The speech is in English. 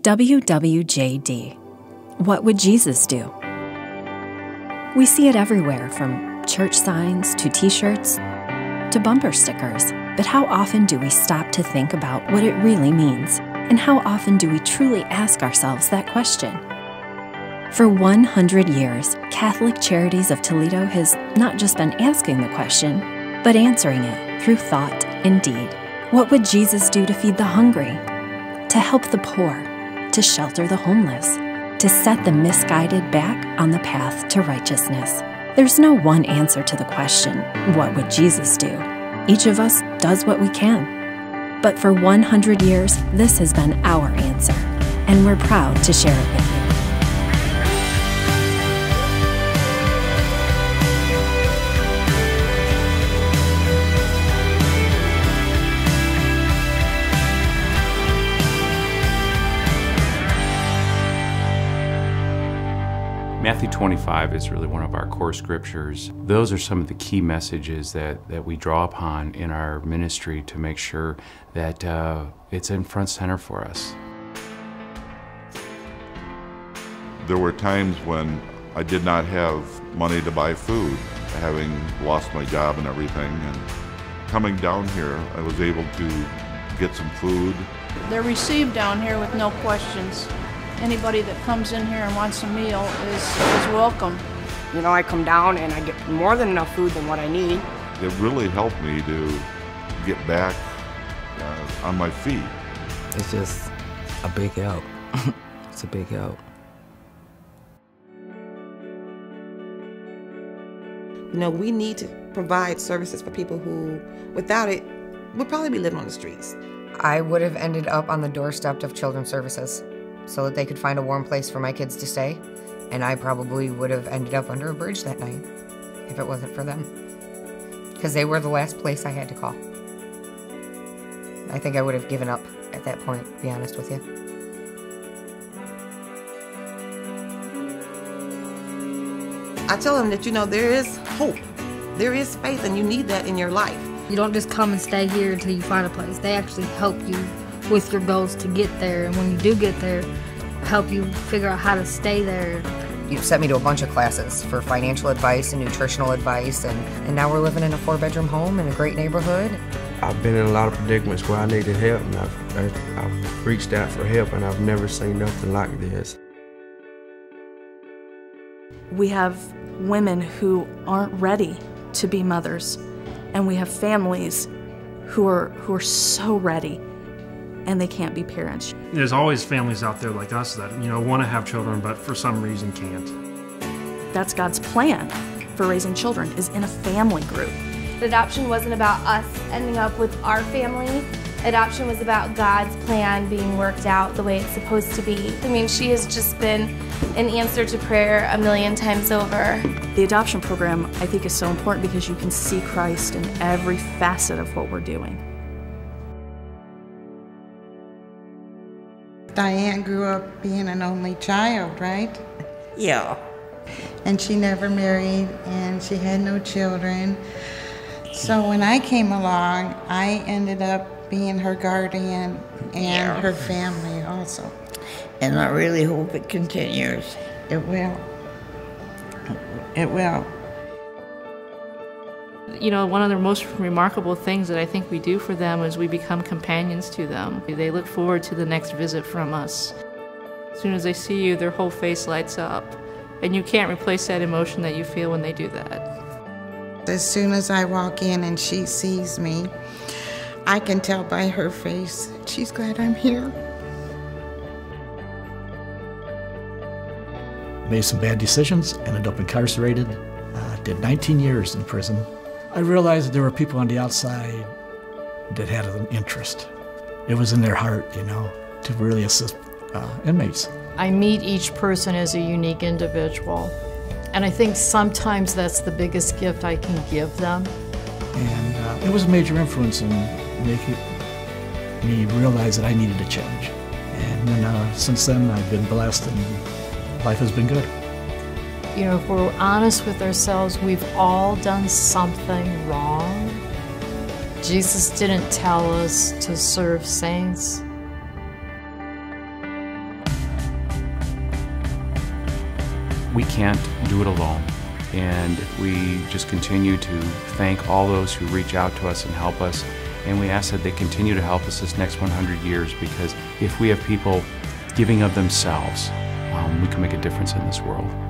WWJD. What would Jesus do? We see it everywhere, from church signs to t-shirts to bumper stickers. But how often do we stop to think about what it really means? And how often do we truly ask ourselves that question? For 100 years, Catholic Charities of Toledo has not just been asking the question, but answering it through thought and deed. What would Jesus do to feed the hungry, to help the poor, to shelter the homeless, to set the misguided back on the path to righteousness? There's no one answer to the question, what would Jesus do? Each of us does what we can. But for 100 years, this has been our answer, and we're proud to share it with you. Matthew 25 is really one of our core scriptures. Those are some of the key messages that we draw upon in our ministry to make sure that it's in front center for us. There were times when I did not have money to buy food, having lost my job and everything. And coming down here, I was able to get some food. They're received down here with no questions. Anybody that comes in here and wants a meal is welcome. You know, I come down and I get more than enough food than what I need. It really helped me to get back on my feet. It's just a big help. It's a big help. You know, we need to provide services for people who, without it, would probably be living on the streets. I would have ended up on the doorstep of Children's Services so that they could find a warm place for my kids to stay, and I probably would have ended up under a bridge that night if it wasn't for them, because they were the last place I had to call. I think I would have given up at that point, to be honest with you. I tell them that, you know, there is hope, there is faith, and you need that in your life. You don't just come and stay here until you find a place. They actually help you with your goals to get there, and when you do get there, help you figure out how to stay there. You sent me to a bunch of classes for financial advice and nutritional advice, and now we're living in a 4-bedroom home in a great neighborhood. I've been in a lot of predicaments where I needed help, and I've reached out for help, and I've never seen nothing like this. We have women who aren't ready to be mothers, and we have families who are so ready, and they can't be parents. There's always families out there like us that, you know, want to have children but for some reason can't. That's God's plan for raising children, is in a family group. Adoption wasn't about us ending up with our family. Adoption was about God's plan being worked out the way it's supposed to be. I mean, she has just been an answer to prayer 1,000,000 times over. The adoption program, I think, is so important because you can see Christ in every facet of what we're doing. Diane grew up being an only child, right? Yeah. And she never married, and she had no children. So when I came along, I ended up being her guardian and her family also. And I really hope it continues. It will. It will. You know, one of the most remarkable things that I think we do for them is we become companions to them. They look forward to the next visit from us. As soon as they see you, their whole face lights up. And you can't replace that emotion that you feel when they do that. As soon as I walk in and she sees me, I can tell by her face, she's glad I'm here. Made some bad decisions, ended up incarcerated, did 19 years in prison. I realized that there were people on the outside that had an interest. It was in their heart, you know, to really assist inmates. I meet each person as a unique individual, and I think sometimes that's the biggest gift I can give them. And it was a major influence in making me realize that I needed to change. And then, since then, I've been blessed and life has been good. You know, if we're honest with ourselves, we've all done something wrong. Jesus didn't tell us to serve saints. we can't do it alone. And we just continue to thank all those who reach out to us and help us. And we ask that they continue to help us this next 100 years, because if we have people giving of themselves, we can make a difference in this world.